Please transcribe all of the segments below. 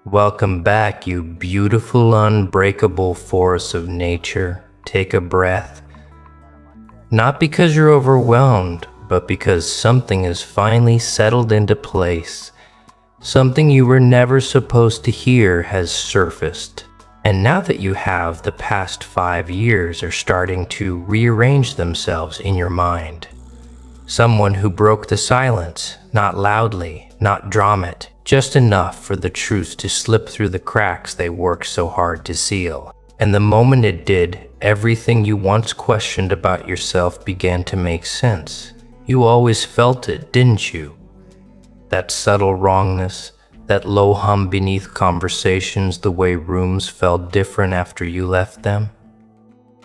Welcome back, you beautiful, unbreakable force of nature. Take a breath. Not because you're overwhelmed, but because something has finally settled into place. Something you were never supposed to hear has surfaced. And now that you have, the past 5 years are starting to rearrange themselves in your mind. Someone who broke the silence, not loudly, not drum it, just enough for the truth to slip through the cracks they worked so hard to seal. And the moment it did, everything you once questioned about yourself began to make sense. You always felt it, didn't you? That subtle wrongness, that low hum beneath conversations, the way rooms felt different after you left them,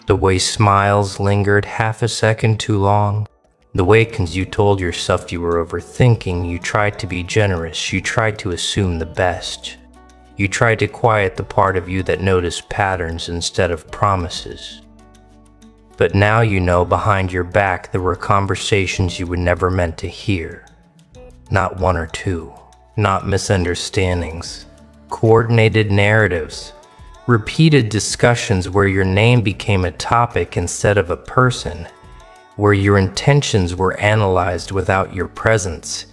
the way smiles lingered half a second too long, the way you told yourself you were overthinking, you tried to be generous, you tried to assume the best. You tried to quiet the part of you that noticed patterns instead of promises. But now you know behind your back there were conversations you were never meant to hear. Not one or two, not misunderstandings, coordinated narratives, repeated discussions where your name became a topic instead of a person, where your intentions were analyzed without your presence,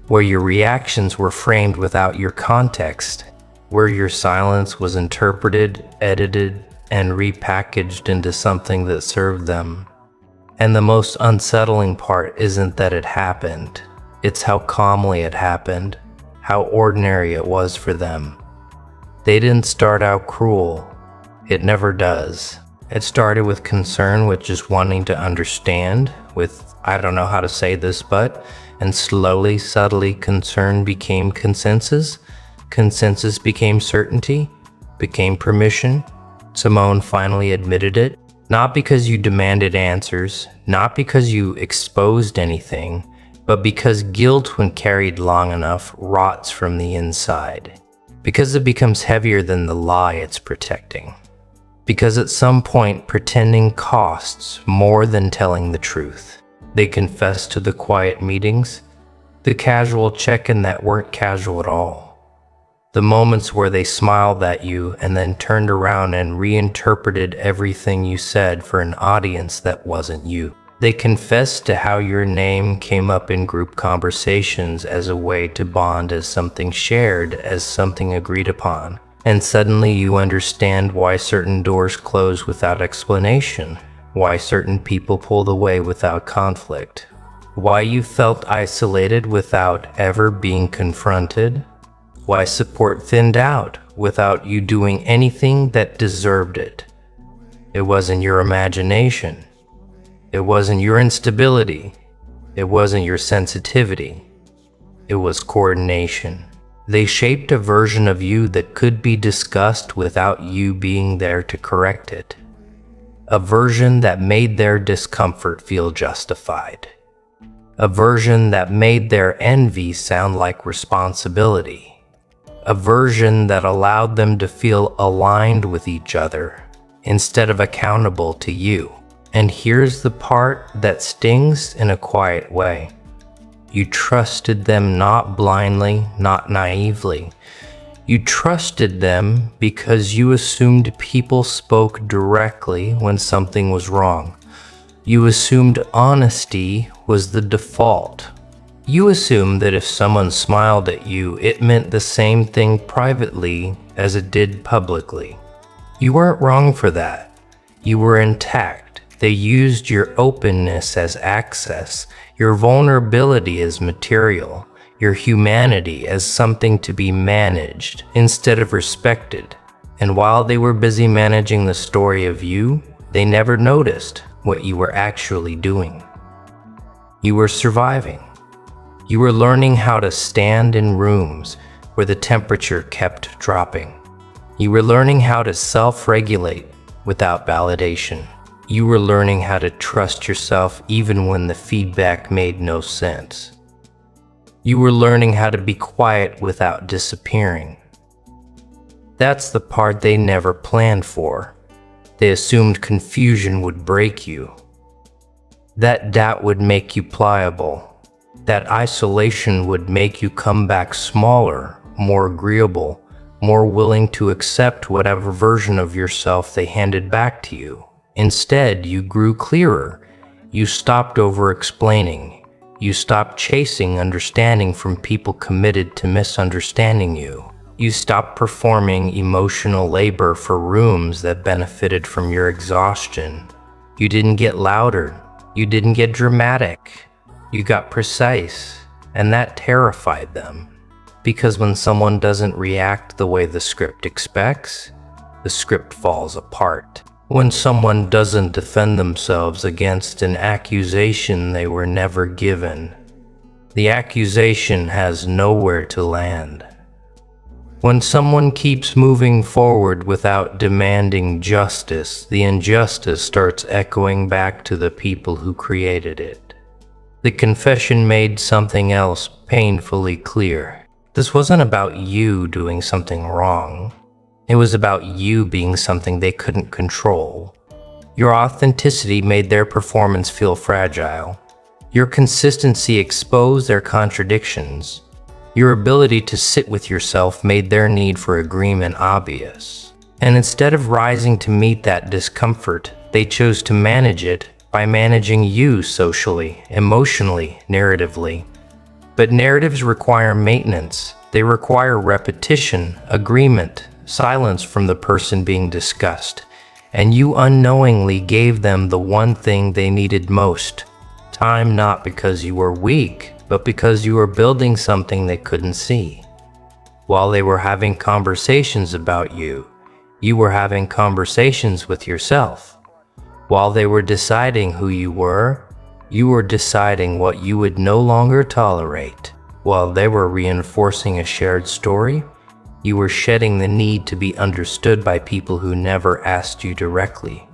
where your reactions were framed without your context, where your silence was interpreted, edited, and repackaged into something that served them. And the most unsettling part isn't that it happened, it's how calmly it happened, how ordinary it was for them. They didn't start out cruel. It never does. It started with concern, with just wanting to understand, with I don't know how to say this but, and slowly, subtly, concern became consensus. Consensus became certainty, became permission. Simone finally admitted it, not because you demanded answers, not because you exposed anything, but because guilt, when carried long enough, rots from the inside. Because it becomes heavier than the lie it's protecting. Because at some point, pretending costs more than telling the truth. They confess to the quiet meetings, the casual check-in that weren't casual at all. The moments where they smiled at you and then turned around and reinterpreted everything you said for an audience that wasn't you. They confessed to how your name came up in group conversations as a way to bond, as something shared, as something agreed upon. And suddenly you understand why certain doors close without explanation, why certain people pulled away without conflict, why you felt isolated without ever being confronted, why support thinned out without you doing anything that deserved it. It wasn't your imagination. It wasn't your instability. It wasn't your sensitivity. It was coordination. They shaped a version of you that could be discussed without you being there to correct it. A version that made their discomfort feel justified. A version that made their envy sound like responsibility. A version that allowed them to feel aligned with each other instead of accountable to you. And here's the part that stings in a quiet way. You trusted them not blindly, not naively. You trusted them because you assumed people spoke directly when something was wrong. You assumed honesty was the default. You assumed that if someone smiled at you, it meant the same thing privately as it did publicly. You weren't wrong for that. You were intact. They used your openness as access, your vulnerability as material, your humanity as something to be managed instead of respected. And while they were busy managing the story of you, they never noticed what you were actually doing. You were surviving. You were learning how to stand in rooms where the temperature kept dropping. You were learning how to self-regulate without validation. You were learning how to trust yourself even when the feedback made no sense. You were learning how to be quiet without disappearing. That's the part they never planned for. They assumed confusion would break you. That doubt would make you pliable. That isolation would make you come back smaller, more agreeable, more willing to accept whatever version of yourself they handed back to you. Instead, you grew clearer. You stopped over-explaining. You stopped chasing understanding from people committed to misunderstanding you. You stopped performing emotional labor for rooms that benefited from your exhaustion. You didn't get louder. You didn't get dramatic. You got precise, and that terrified them. Because when someone doesn't react the way the script expects, the script falls apart. When someone doesn't defend themselves against an accusation they were never given, the accusation has nowhere to land. When someone keeps moving forward without demanding justice, the injustice starts echoing back to the people who created it. The confession made something else painfully clear. This wasn't about you doing something wrong. It was about you being something they couldn't control. Your authenticity made their performance feel fragile. Your consistency exposed their contradictions. Your ability to sit with yourself made their need for agreement obvious. And instead of rising to meet that discomfort, they chose to manage it by managing you socially, emotionally, narratively. But narratives require maintenance. They require repetition, agreement, silence from the person being discussed, and you unknowingly gave them the one thing they needed most. Time, not because you were weak, but because you were building something they couldn't see. While they were having conversations about you, you were having conversations with yourself. While they were deciding who you were deciding what you would no longer tolerate. While they were reinforcing a shared story, you were shedding the need to be understood by people who never asked you directly.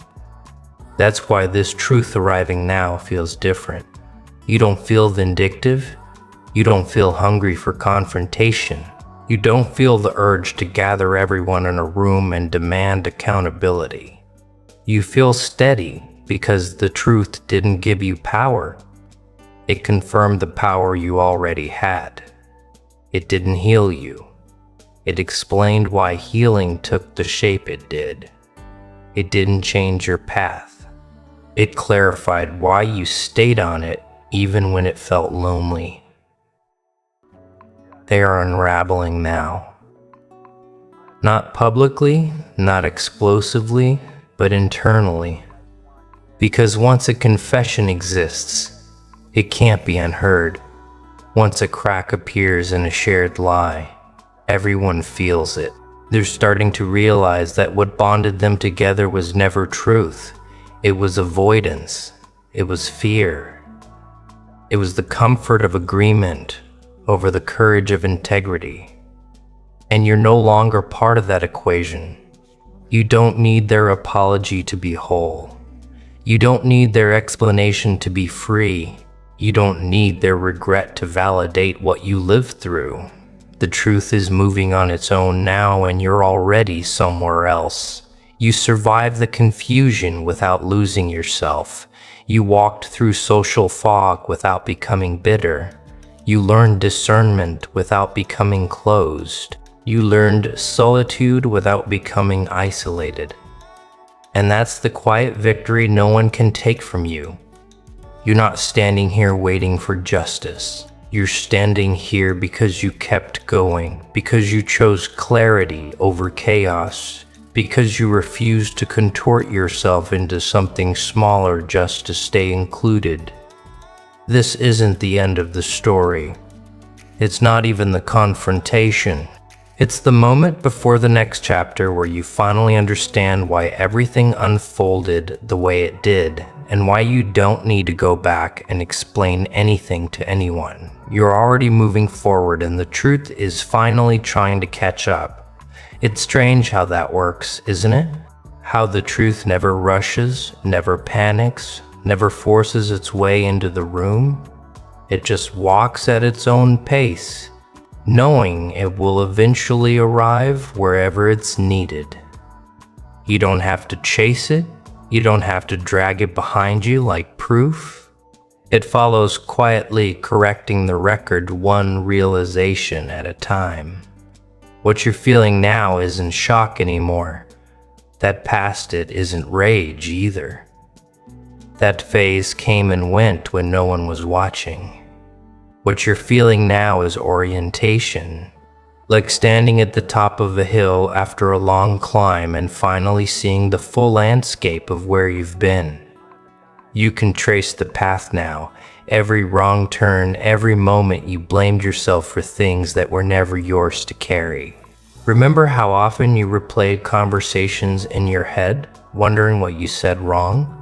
That's why this truth arriving now feels different. You don't feel vindictive. You don't feel hungry for confrontation. You don't feel the urge to gather everyone in a room and demand accountability. You feel steady because the truth didn't give you power. It confirmed the power you already had. It didn't heal you. It explained why healing took the shape it did. It didn't change your path. It clarified why you stayed on it even when it felt lonely. They are unraveling now. Not publicly, not explosively, but internally. Because once a confession exists, it can't be unheard. Once a crack appears in a shared lie, everyone feels it. They're starting to realize that what bonded them together was never truth. It was avoidance. It was fear. It was the comfort of agreement over the courage of integrity. And you're no longer part of that equation. You don't need their apology to be whole. You don't need their explanation to be free. You don't need their regret to validate what you lived through. The truth is moving on its own now, and you're already somewhere else. You survived the confusion without losing yourself. You walked through social fog without becoming bitter. You learned discernment without becoming closed. You learned solitude without becoming isolated. And that's the quiet victory no one can take from you. You're not standing here waiting for justice. You're standing here because you kept going, because you chose clarity over chaos, because you refused to contort yourself into something smaller just to stay included. This isn't the end of the story. It's not even the confrontation. It's the moment before the next chapter where you finally understand why everything unfolded the way it did, and why you don't need to go back and explain anything to anyone. You're already moving forward, and the truth is finally trying to catch up. It's strange how that works, isn't it? How the truth never rushes, never panics, never forces its way into the room. It just walks at its own pace, knowing it will eventually arrive wherever it's needed. You don't have to chase it. You don't have to drag it behind you like proof. It follows quietly, correcting the record one realization at a time. What you're feeling now isn't shock anymore. That past it isn't rage either. That phase came and went when no one was watching. What you're feeling now is orientation, like standing at the top of a hill after a long climb and finally seeing the full landscape of where you've been. You can trace the path now, every wrong turn, every moment you blamed yourself for things that were never yours to carry. Remember how often you replayed conversations in your head, wondering what you said wrong?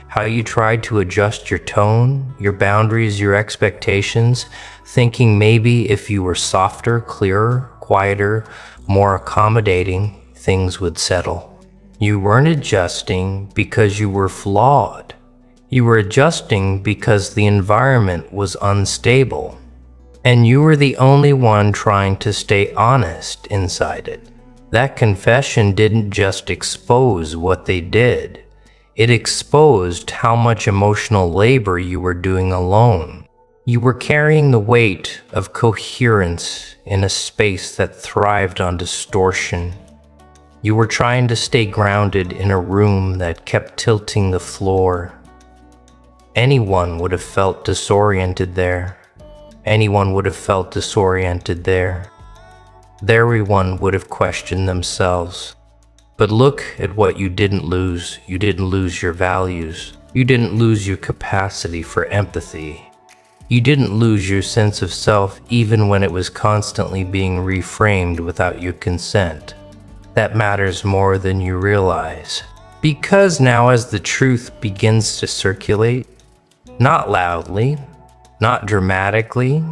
How you tried to adjust your tone, your boundaries, your expectations, thinking maybe if you were softer, clearer, quieter, more accommodating, things would settle. You weren't adjusting because you were flawed. You were adjusting because the environment was unstable, and you were the only one trying to stay honest inside it. That confession didn't just expose what they did. It exposed how much emotional labor you were doing alone. You were carrying the weight of coherence in a space that thrived on distortion. You were trying to stay grounded in a room that kept tilting the floor. Anyone would have felt disoriented there. Anyone would have felt disoriented there. Everyone would have questioned themselves. But look at what you didn't lose. You didn't lose your values. You didn't lose your capacity for empathy. You didn't lose your sense of self even when it was constantly being reframed without your consent. That matters more than you realize. Because now as the truth begins to circulate, not loudly, not dramatically,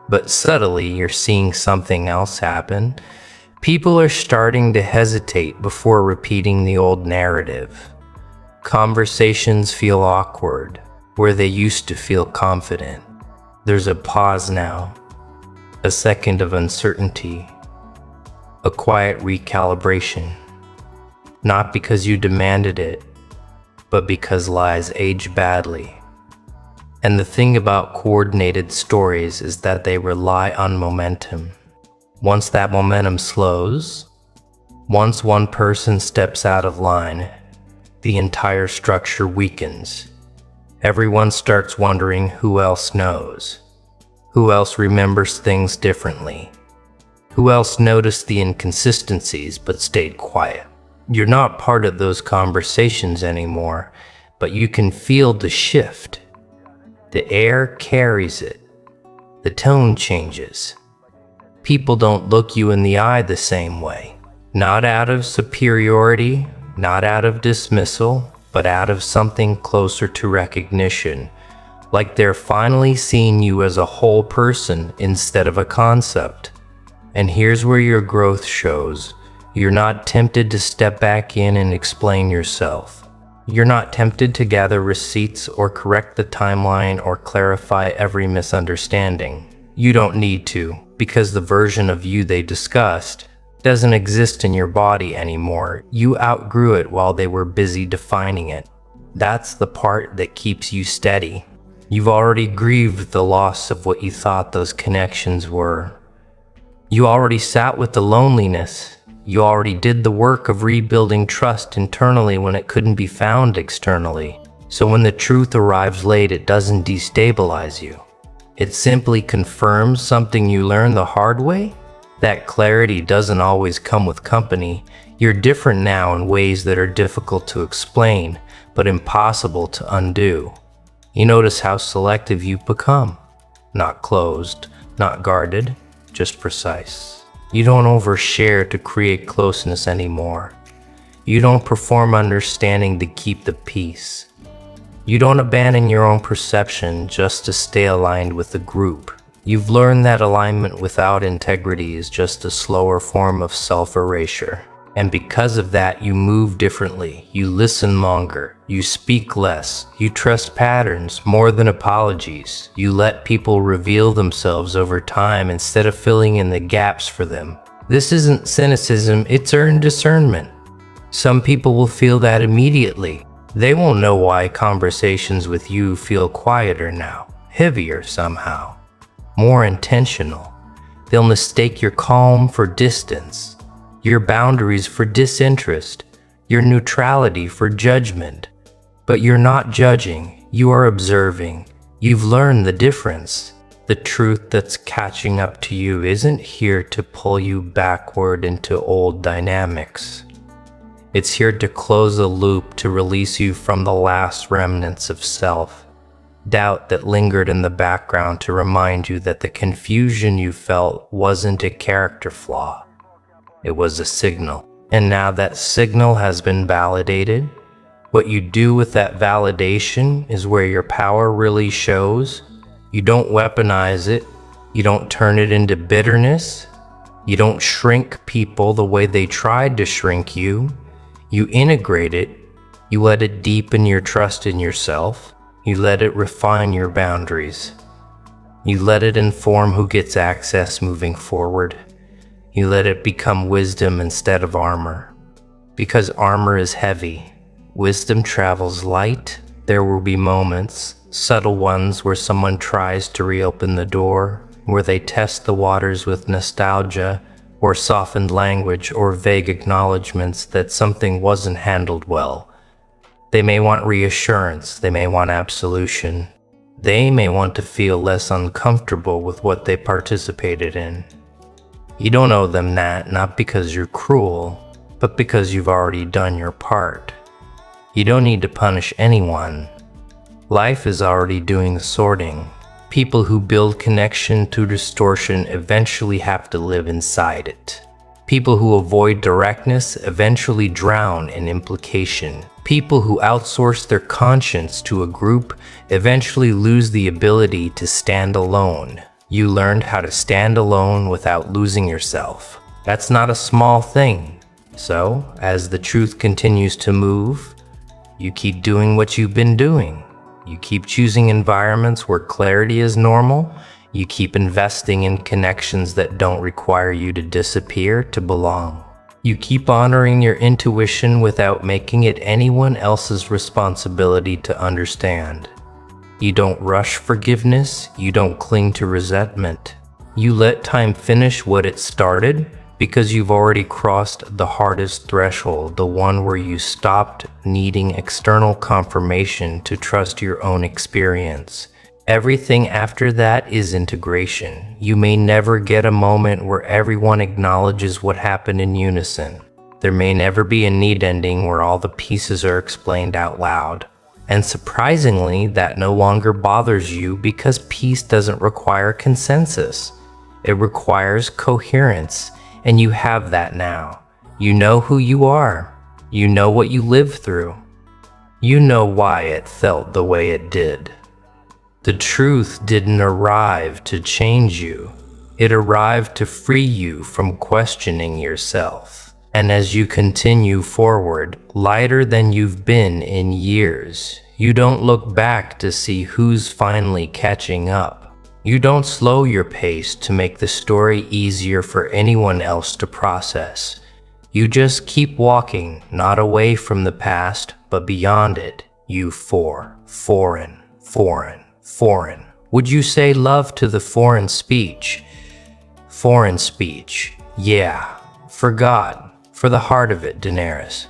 but subtly, you're seeing something else happen. People are starting to hesitate before repeating the old narrative. Conversations feel awkward where they used to feel confident. There's a pause now, a second of uncertainty, a quiet recalibration. Not because you demanded it, but because lies age badly. And the thing about coordinated stories is that they rely on momentum. Once that momentum slows, once one person steps out of line, the entire structure weakens. Everyone starts wondering who else knows, who else remembers things differently, who else noticed the inconsistencies but stayed quiet. You're not part of those conversations anymore, but you can feel the shift. The air carries it. The tone changes. People don't look you in the eye the same way. Not out of superiority, not out of dismissal, but out of something closer to recognition. Like they're finally seeing you as a whole person instead of a concept. And here's where your growth shows. You're not tempted to step back in and explain yourself. You're not tempted to gather receipts or correct the timeline or clarify every misunderstanding. You don't need to, because the version of you they discussed doesn't exist in your body anymore. You outgrew it while they were busy defining it. That's the part that keeps you steady. You've already grieved the loss of what you thought those connections were. You already sat with the loneliness. You already did the work of rebuilding trust internally when it couldn't be found externally. So when the truth arrives late, it doesn't destabilize you. It simply confirms something you learned the hard way. That clarity doesn't always come with company. You're different now in ways that are difficult to explain, but impossible to undo. You notice how selective you've become. Not closed, not guarded, just precise. You don't overshare to create closeness anymore. You don't perform understanding to keep the peace. You don't abandon your own perception just to stay aligned with the group. You've learned that alignment without integrity is just a slower form of self-erasure. And because of that, you move differently. You listen longer. You speak less. You trust patterns more than apologies. You let people reveal themselves over time instead of filling in the gaps for them. This isn't cynicism, it's earned discernment. Some people will feel that immediately. They won't know why conversations with you feel quieter now, heavier somehow, more intentional. They'll mistake your calm for distance, your boundaries for disinterest, your neutrality for judgment. But you're not judging, you are observing. You've learned the difference. The truth that's catching up to you isn't here to pull you backward into old dynamics. It's here to close a loop, to release you from the last remnants of self. Doubt that lingered in the background, to remind you that the confusion you felt wasn't a character flaw. It was a signal. And now that signal has been validated, what you do with that validation is where your power really shows. You don't weaponize it. You don't turn it into bitterness. You don't shrink people the way they tried to shrink you. You integrate it. You let it deepen your trust in yourself. You let it refine your boundaries. You let it inform who gets access moving forward. You let it become wisdom instead of armor. Because armor is heavy. Wisdom travels light. There will be moments, subtle ones, where someone tries to reopen the door, where they test the waters with nostalgia, or softened language, or vague acknowledgments that something wasn't handled well. They may want reassurance, they may want absolution. They may want to feel less uncomfortable with what they participated in. You don't owe them that, not because you're cruel, but because you've already done your part. You don't need to punish anyone. Life is already doing the sorting. People who build connection to distortion eventually have to live inside it. People who avoid directness eventually drown in implication. People who outsource their conscience to a group eventually lose the ability to stand alone. You learned how to stand alone without losing yourself. That's not a small thing. So, as the truth continues to move, you keep doing what you've been doing. You keep choosing environments where clarity is normal. You keep investing in connections that don't require you to disappear to belong. You keep honoring your intuition without making it anyone else's responsibility to understand. You don't rush forgiveness. You don't cling to resentment. You let time finish what it started, because you've already crossed the hardest threshold, the one where you stopped needing external confirmation to trust your own experience. Everything after that is integration. You may never get a moment where everyone acknowledges what happened in unison. There may never be a neat ending where all the pieces are explained out loud. And surprisingly, that no longer bothers you, because peace doesn't require consensus. It requires coherence. And you have that now. You know who you are. You know what you lived through. You know why it felt the way it did. The truth didn't arrive to change you. It arrived to free you from questioning yourself. And as you continue forward, lighter than you've been in years, you don't look back to see who's finally catching up. You don't slow your pace to make the story easier for anyone else to process. You just keep walking, not away from the past, but beyond it. You foreign. Would you say love to the foreign speech? Foreign speech, yeah. For God, for the heart of it, Daenerys.